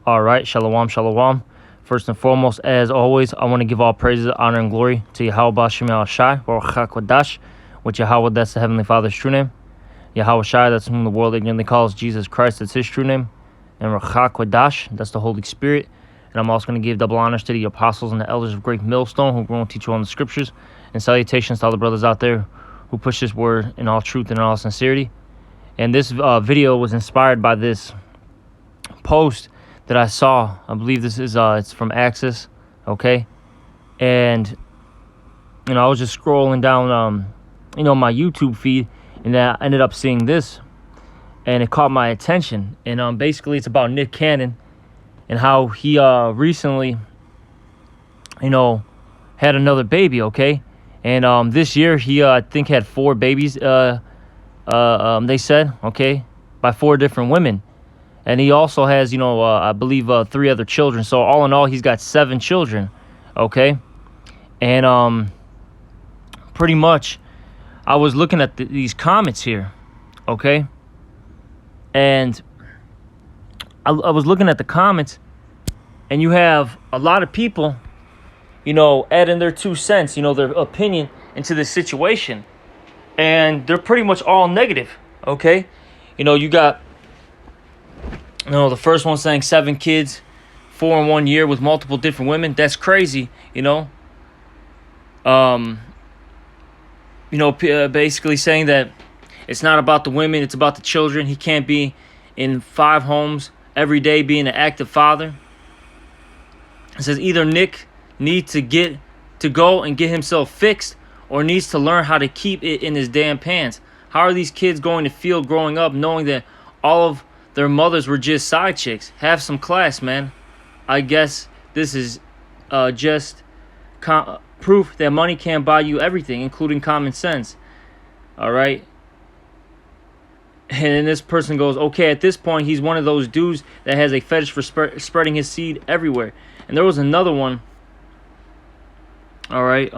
All right, shalom, shalom. First and foremost, as always, I want to give all praises, honor, and glory to Yahweh Shem Shai, Baruch HaKodash, which Yahweh, that's the Heavenly Father's true name. Yahweh Shai, that's whom the world ignorantly calls Jesus Christ, that's his true name. And Ruach HaKodash, that's the Holy Spirit. And I'm also going to give double honors to the apostles and the elders of Great Millstone who grow and teach you on the scriptures. And salutations to all the brothers out there who push this word in all truth and in all sincerity. And this video was inspired by this post that I saw. I believe this is it's from Axis, okay? And I was just scrolling down my YouTube feed, and I ended up seeing this, and it caught my attention. And basically it's about Nick Cannon and how he recently had another baby, okay? And this year he I think had 4 babies, they said, okay, by 4 different women. And he also has, I believe 3 other children. So all in all, he's got 7 children, okay? And pretty much, I was looking at these comments here, okay? And I was looking at the comments, and you have a lot of people, adding their 2 cents, their opinion into this situation. And they're pretty much all negative, okay? You got... the first one saying 7 kids, 4 in 1 year with multiple different women. That's crazy, basically saying that it's not about the women, it's about the children. He can't be in 5 homes every day being an active father. It says either Nick needs to go and get himself fixed or needs to learn how to keep it in his damn pants. How are these kids going to feel growing up knowing that all of their mothers were just side chicks? Have some class, man. I guess this is just proof that money can't buy you everything, including common sense. All right? And then this person goes, okay, at this point, he's one of those dudes that has a fetish for spreading his seed everywhere. And there was another one. All right?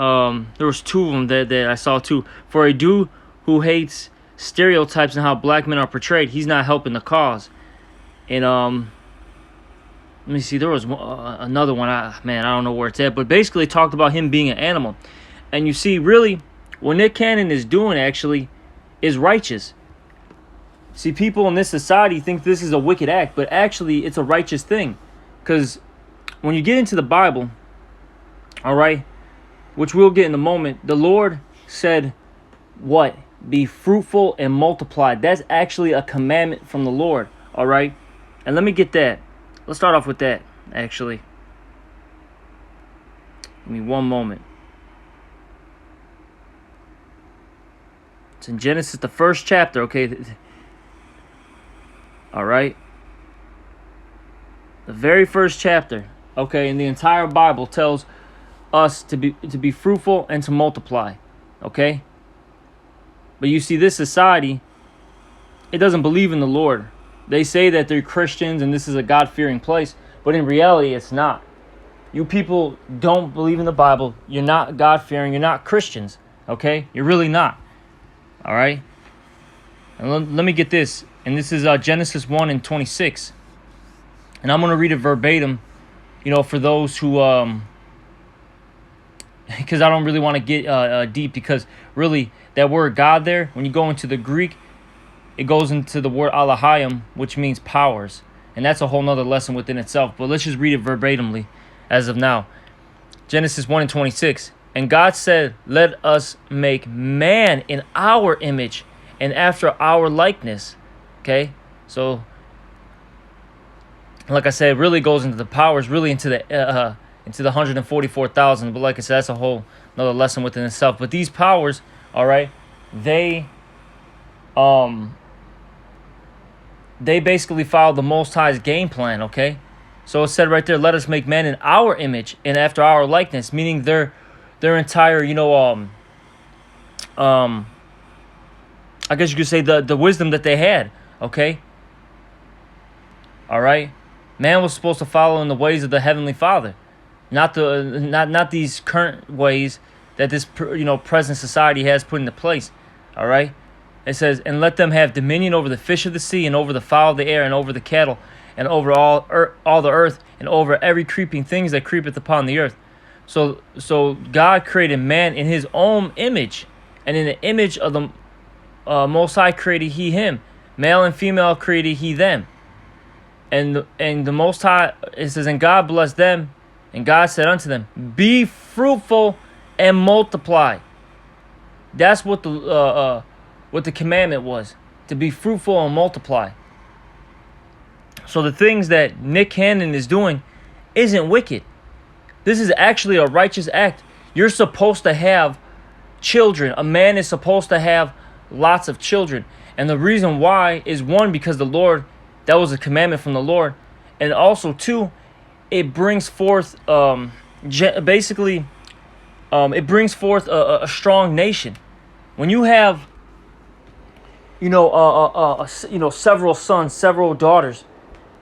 There was 2 of them that I saw too. For a dude who hates stereotypes and how black men are portrayed, he's not helping the cause. And let me see, there was another one. I don't know where it's at, but basically talked about him being an animal. And you see, really, what Nick Cannon is doing actually is righteous. See, people in this society think this is a wicked act, but actually it's a righteous thing. Because when you get into the Bible, all right, which we'll get in a moment, the Lord said, what? Be fruitful and multiply. That's actually a commandment from the Lord, all right? And let me get that. Let's start off with that, actually. Give me one moment. It's in Genesis, the 1st chapter, okay? All right? The very 1st chapter, okay, in the entire Bible tells us to be fruitful and to multiply, okay? But you see, this society, it doesn't believe in the Lord. They say that they're Christians and this is a God-fearing place, but in reality, it's not. You people don't believe in the Bible. You're not God-fearing. You're not Christians, okay? You're really not, all right? And let me get this. And this is Genesis 1:26. And I'm going to read it verbatim, for those who... because I don't really want to get deep, because really that word God there, when you go into the Greek, it goes into the word Elohim, which means powers. And that's a whole nother lesson within itself. But let's just read it verbatimly as of now. Genesis 1:26. And God said, let us make man in our image and after our likeness. Okay? So, like I said, it really goes into the powers, really into the 144,000. But like I said, that's a whole another lesson within itself. But these powers, all right, they basically follow the Most High's game plan, okay? So it said right there, let us make man in our image and after our likeness, meaning their entire, I guess you could say the wisdom that they had, okay? All right? Man was supposed to follow in the ways of the Heavenly Father, not these current ways that this present society has put into place. All right? It says, and let them have dominion over the fish of the sea and over the fowl of the air and over the cattle and over all the earth, and over every creeping things that creepeth upon the earth. So God created man in his own image, and in the image of the Most High created he him. Male and female created he them. And the Most High, it says, and God blessed them, and God said unto them, be fruitful and multiply. That's what the commandment was, to be fruitful and multiply. So the things that Nick Cannon is doing isn't wicked. This is actually a righteous act. You're supposed to have children. A man is supposed to have lots of children. And the reason why is, one, because the Lord, that was a commandment from the Lord. And also, two, it brings forth, it brings forth a strong nation. When you have, several sons, several daughters,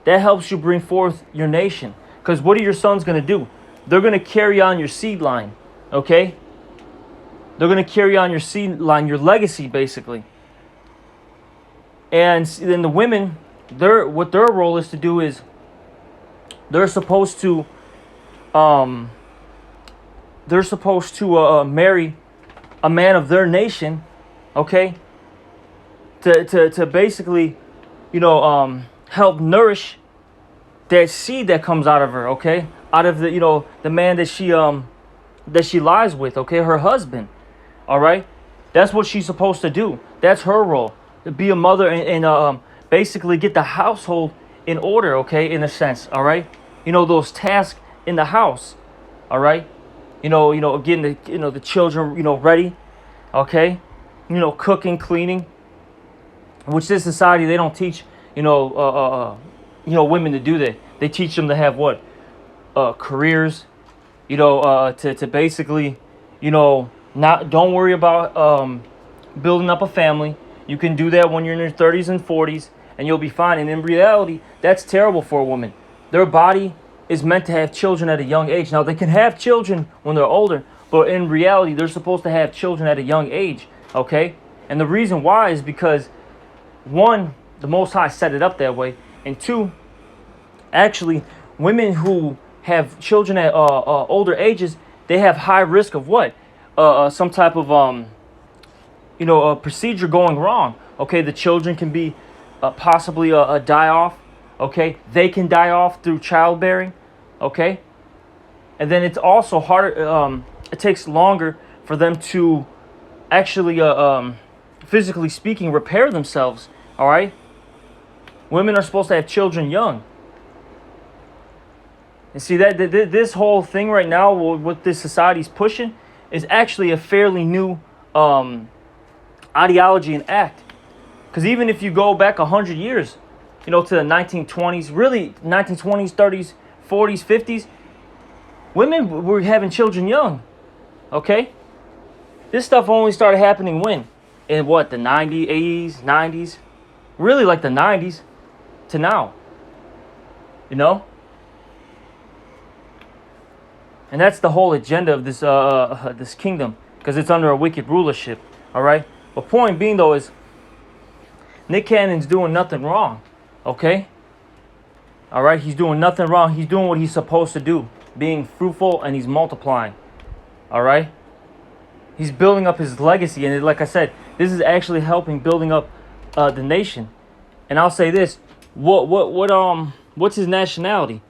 that helps you bring forth your nation. Because what are your sons going to do? They're going to carry on your seed line, okay? They're going to carry on your seed line, your legacy, basically. And then the women, what their role is to do is they're supposed to marry a man of their nation, okay? To basically, help nourish that seed that comes out of her, okay? Out of the man that she lies with, okay? Her husband, all right? That's what she's supposed to do. That's her role, to be a mother and basically get the household in order, okay? In a sense, all right? Those tasks in the house, all right? Getting the children, ready, okay? Cooking, cleaning, which this society, they don't teach, women to do that. They teach them to have what? Careers, to basically, don't worry about building up a family. You can do that when you're in your 30s and 40s, and you'll be fine. And in reality, that's terrible for a woman. Their body is meant to have children at a young age. Now, they can have children when they're older, but in reality, they're supposed to have children at a young age, okay? And the reason why is because, one, the Most High set it up that way, and two, actually, women who have children at older ages, they have high risk of what? Some type of a procedure going wrong. Okay, the children can be possibly die off. Okay, they can die off through childbearing. Okay, and then it's also harder. It takes longer for them to actually, physically speaking, repair themselves. All right, women are supposed to have children young. And see that this whole thing right now, what this society's pushing, is actually a fairly new ideology and act. Because even if you go back 100 years, to the 1920s, really 1920s, 30s, 40s, 50s, women were having children young. Okay? This stuff only started happening when? In what, the 90s, 80s, 90s? Really like the 90s to now. And that's the whole agenda of this kingdom, because it's under a wicked rulership, all right? But point being, though, is Nick Cannon's doing nothing wrong, okay? All right? He's doing nothing wrong. He's doing what he's supposed to do, being fruitful, and he's multiplying, all right? He's building up his legacy, and like I said, this is actually helping building up the nation. And I'll say this, what's his nationality?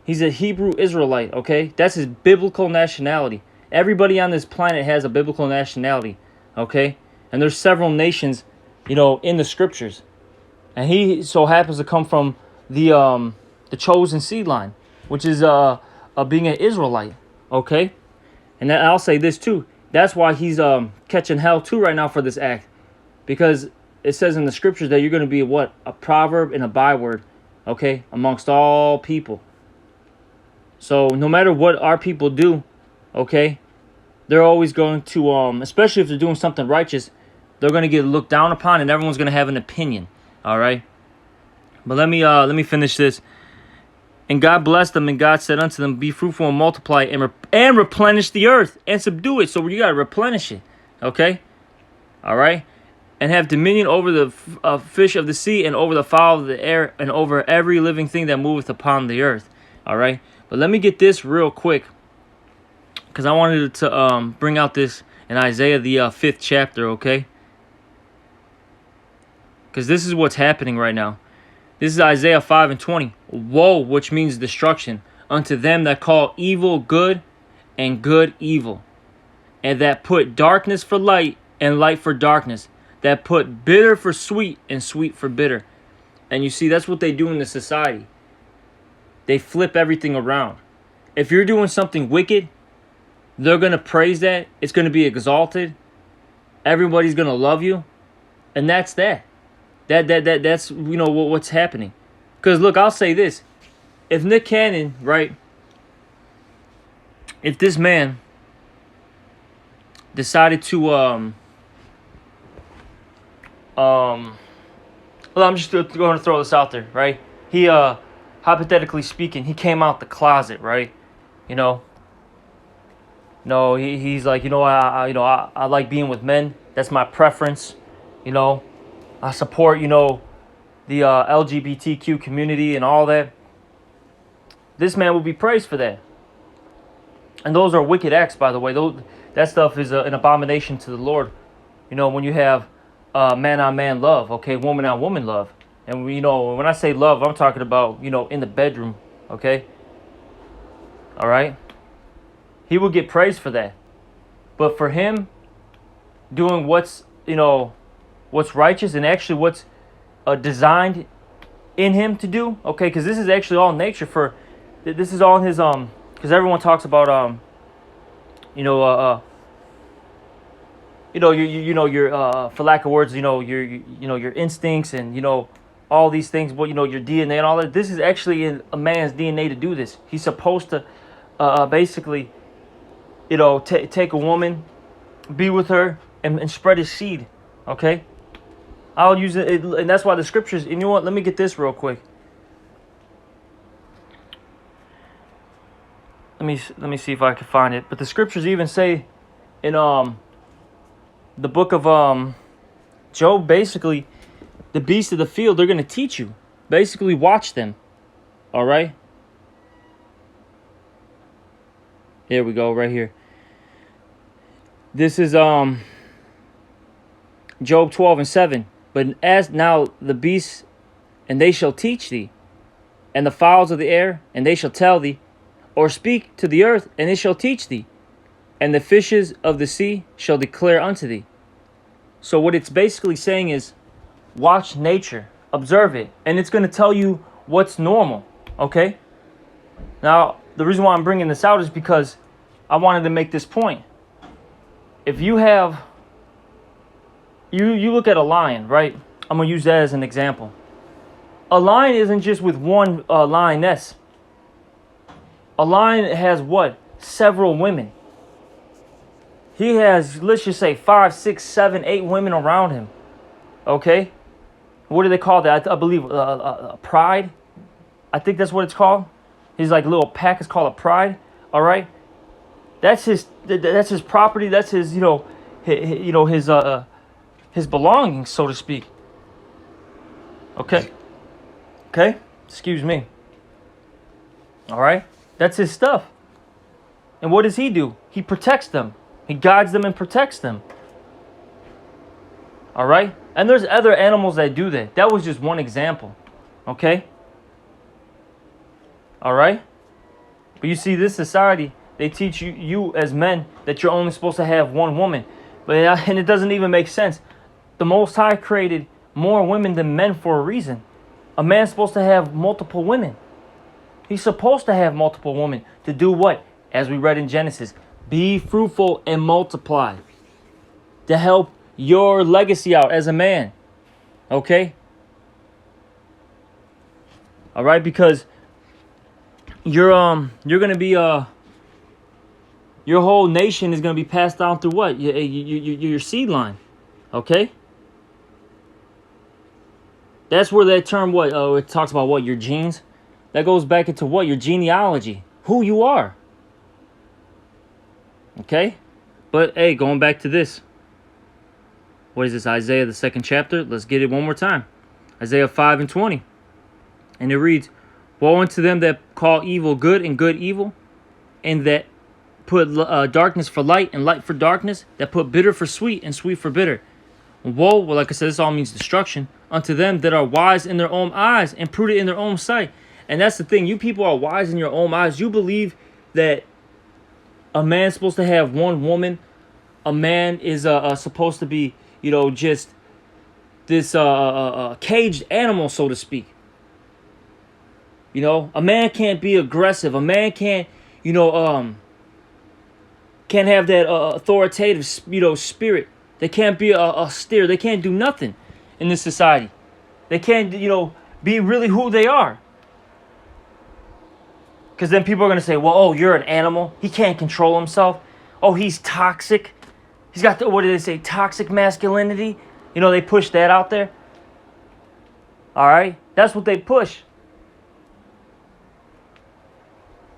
He's a Hebrew Israelite, okay? That's his biblical nationality. Everybody on this planet has a biblical nationality, okay? And there's several nations, in the scriptures. And he so happens to come from the chosen seed line, which is being an Israelite, okay? And then I'll say this too. That's why he's catching hell too right now for this act. Because it says in the scriptures that you're going to be what? A proverb and a byword, okay? Amongst all people. So no matter what our people do, okay, they're always going to, especially if they're doing something righteous, they're going to get looked down upon, and everyone's going to have an opinion. All right. But let me finish this. And God blessed them, and God said unto them, be fruitful and multiply, and replenish the earth and subdue it. So you got to replenish it. Okay. All right. and have dominion over the fish of the sea, and over the fowl of the air, and over every living thing that moveth upon the earth. All right, but let me get this real quick, because I wanted to bring out this in Isaiah the 5th chapter, okay? Because this is what's happening right now. This is Isaiah 5:20. Woe, which means destruction, unto them that call evil good, and good evil, and that put darkness for light, and light for darkness, that put bitter for sweet, and sweet for bitter. And you see, that's what they do in the society. They flip everything around. If you're doing something wicked, they're going to praise that. It's going to be exalted. Everybody's going to love you. And that's that. That's what's happening. Because look, I'll say this. If Nick Cannon, right, if this man decided to well, I'm just going to throw this out there, right? He hypothetically speaking, he came out the closet, right? No, he's like, I like being with men. That's my preference. I support, the LGBTQ community and all that. This man will be praised for that. And those are wicked acts, by the way. That stuff is an abomination to the Lord. When you have man on man love, okay, woman on woman love. And when I say love, I'm talking about, in the bedroom, okay? All right? He will get praised for that. But for him doing what's righteous and actually what's designed in him to do, okay, because this is actually all nature this is all in his, because everyone talks about, your for lack of words, your instincts and, all these things, but, your DNA and all that. This is actually in a man's DNA to do this. He's supposed to basically, take a woman, be with her, and spread his seed, okay? I'll use it, and that's why the scriptures, and you know what, let me get this real quick. Let me see if I can find it. But the scriptures even say in the book of Job, basically, the beasts of the field, they're going to teach you. Basically, watch them. All right? Here we go, right here. This is Job 12:7. But as now the beasts, and they shall teach thee, and the fowls of the air, and they shall tell thee, or speak to the earth, and it shall teach thee, and the fishes of the sea shall declare unto thee. So what it's basically saying is, watch nature, observe it, and it's going to tell you what's normal, okay? Now, the reason why I'm bringing this out is because I wanted to make this point. If you have, you look at a lion, right? I'm going to use that as an example. A lion isn't just with one lioness. A lion has what? Several women. He has, let's just say, 5, 6, 7, 8 women around him. Okay? What do they call that? I believe pride. I think that's what it's called. His like little pack is called a pride. All right? That's his property. That's his, his belongings, so to speak. Okay? Okay? Excuse me. All right? That's his stuff. And what does he do? He protects them. He guides them and protects them. All right? And there's other animals that do that. That was just one example. Okay? All right? But you see, this society, they teach you as men that you're only supposed to have one woman. And it doesn't even make sense. The Most High created more women than men for a reason. A man's supposed to have multiple women. He's supposed to have multiple women to do what? As we read in Genesis, be fruitful and multiply. To help your legacy out as a man. Okay? All right, because you're going to be your whole nation is going to be passed down through what? Your seed line. Okay? That's where that term what? Oh, it talks about what? Your genes. That goes back into what? Your genealogy. Who you are. Okay? But, hey, going back to this. What is this? Isaiah, the 2nd chapter. Let's get it one more time. Isaiah 5:20. And it reads, woe unto them that call evil good and good evil, and that put darkness for light and light for darkness, that put bitter for sweet and sweet for bitter. Woe, well, like I said, this all means destruction, unto them that are wise in their own eyes and prudent in their own sight. And that's the thing. You people are wise in your own eyes. You believe that a man's supposed to have one woman. A man is supposed to be, just this caged animal, so to speak. A man can't be aggressive. A man can't, can't have that authoritative, spirit. They can't be austere. They can't do nothing in this society. They can't, be really who they are. Because then people are going to say, well, oh, you're an animal. He can't control himself. Oh, he's toxic. He's got what do they say? Toxic masculinity. They push that out there. All right? That's what they push.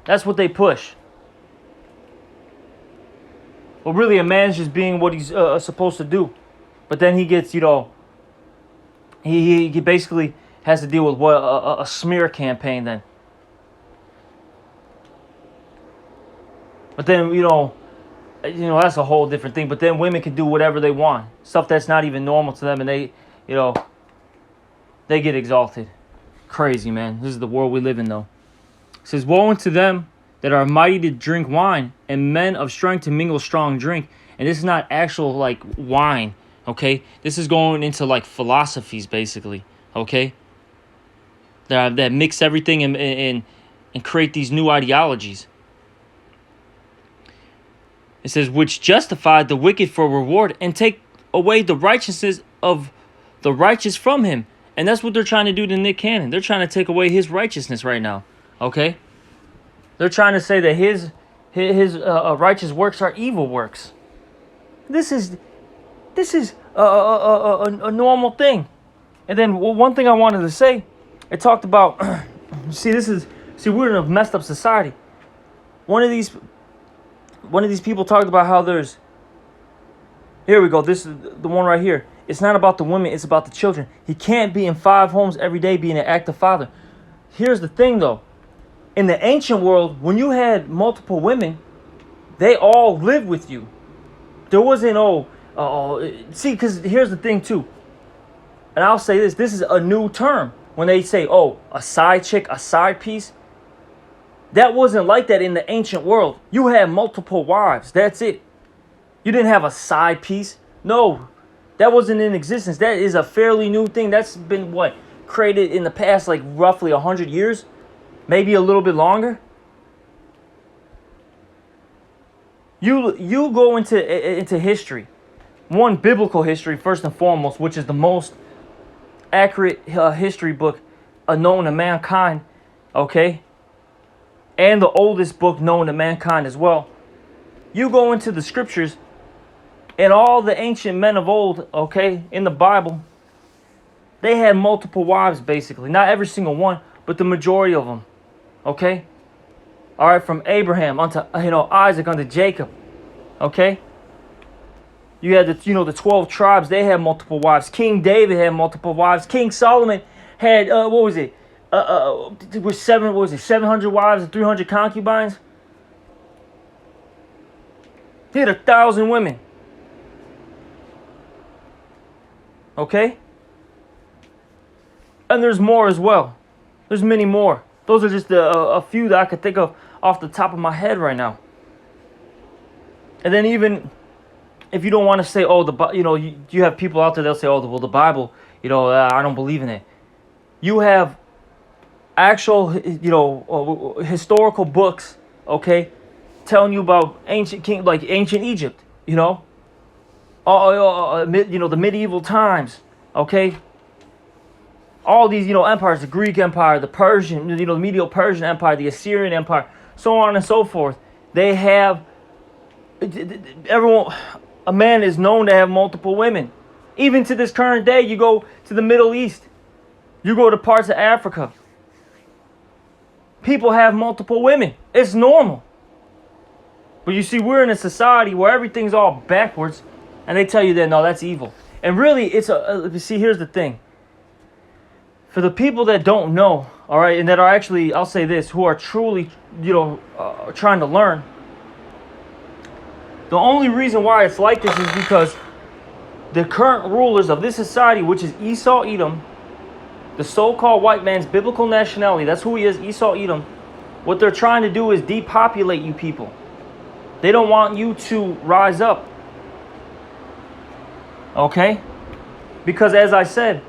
That's what they push. Well, really, a man's just being what he's supposed to do. But then he gets, he basically has to deal with what a smear campaign then. But then, that's a whole different thing. But then women can do whatever they want. Stuff that's not even normal to them. And they, they get exalted. Crazy, man. This is the world we live in, though. It says, woe unto them that are mighty to drink wine, and men of strength to mingle strong drink. And this is not actual, wine, okay? This is going into, philosophies, basically, okay? That mix everything and create these new ideologies. It says, which justify the wicked for reward, and take away the righteousness of the righteous from him. And that's what they're trying to do to Nick Cannon. They're trying to take away his righteousness right now, okay? They're trying to say that his righteous works are evil works. This is a normal thing. And then one thing I wanted to say, it talked about. We're in a messed up society. One of these people talked about how there's. Here we go. This is the one right here. It's not about the women. It's about the children. He can't be in 5 homes every day being an active father. Here's the thing, though. In the ancient world, when you had multiple women, they all lived with you. There wasn't, because here's the thing, too. And I'll say this. This is a new term. When they say, a side chick, a side piece. That wasn't like that in the ancient world. You had multiple wives. That's it. You didn't have a side piece. No, that wasn't in existence. That is a fairly new thing. That's been, created in the past, roughly 100 years. Maybe a little bit longer. You go into history. One, biblical history, first and foremost, which is the most accurate history book known to mankind, okay? And the oldest book known to mankind as well. You go into the scriptures, and all the ancient men of old, okay, in the Bible, they had multiple wives, basically. Not every single one, but the majority of them. Okay? All right, from Abraham unto, Isaac unto Jacob. Okay? You had the 12 tribes, they had multiple wives. King David had multiple wives. King Solomon had, 700 wives and 300 concubines? He had 1,000 women. Okay? And there's more as well. There's many more. Those are just a few that I could think of off the top of my head right now. And then even if you don't want to say, you have people out there that'll say, the Bible, I don't believe in it. You have actual, historical books, okay, telling you about ancient Egypt, the medieval times, okay. All these, empires, the Greek Empire, the Persian, the Medo-Persian Empire, the Assyrian Empire, so on and so forth. They have, a man is known to have multiple women. Even to this current day, you go to the Middle East, you go to parts of Africa. People have multiple women. It's normal. But you see, we're in a society where everything's all backwards, and they tell you that, no, that's evil. And really, it's see, here's the thing. For the people that don't know, all right, and that are actually, I'll say this, who are truly, trying to learn, the only reason why it's like this is because the current rulers of this society, which is Esau Edom, the so-called white man's biblical nationality, that's who he is, Esau Edom, what they're trying to do is depopulate you people. They don't want you to rise up. Okay? Because as I said,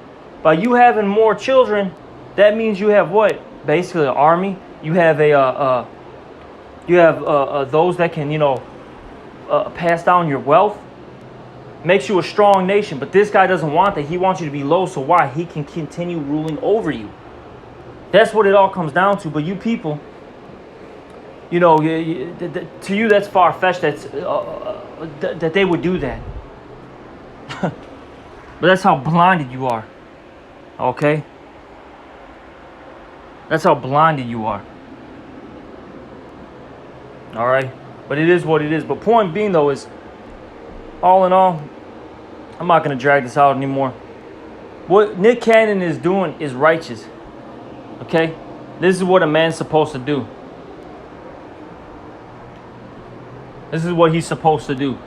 by you having more children, that means you have what? Basically an army. You have those that can, pass down your wealth. Makes you a strong nation. But this guy doesn't want that. He wants you to be low. So why? He can continue ruling over you. That's what it all comes down to. But you people, to you that's far-fetched. That they would do that. But that's how blinded you are. Okay? That's how blinded you are. Alright? But it is what it is. But point being, though, is, all in all, I'm not going to drag this out anymore. What Nick Cannon is doing is righteous. Okay? This is what a man's supposed to do. This is what he's supposed to do.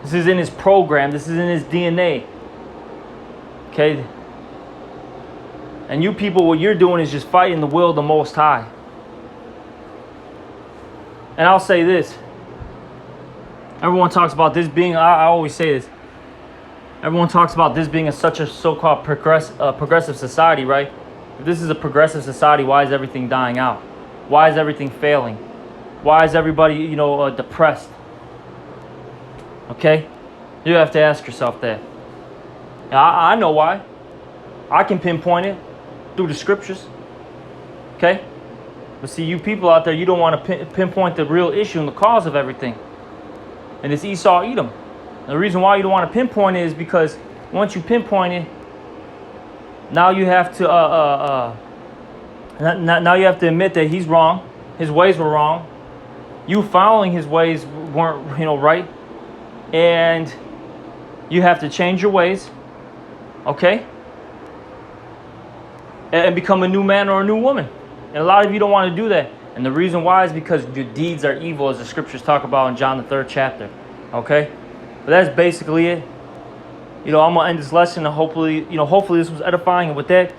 This is in his program. This is in his DNA. Okay? And you people, what you're doing is just fighting the will of the Most High. And I'll say this. Everyone talks about this being, I always say this. Everyone talks about this being such a so-called progressive society, right? If this is a progressive society, why is everything dying out? Why is everything failing? Why is everybody, depressed? Okay? You have to ask yourself that. I know why. I can pinpoint it through the scriptures. Okay? But see, you people out there, you don't want to pinpoint the real issue and the cause of everything. And it's Esau Edom. The reason why you don't want to pinpoint it is because once you pinpoint it, now you have to now you have to admit that he's wrong. His ways were wrong. You following his ways weren't, right. And you have to change your ways. Okay? And become a new man or a new woman. And a lot of you don't want to do that. And the reason why is because your deeds are evil, as the scriptures talk about in John the 3rd chapter. Okay? But that's basically it. I'm going to end this lesson, and hopefully this was edifying. And with that,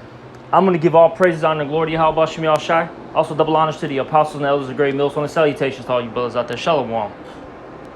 I'm going to give all praises, honor, and glory to Yahweh Shem Yahshai. Also double honors to the apostles and elders of Great Millstone, and salutations to all you brothers out there. Shalom.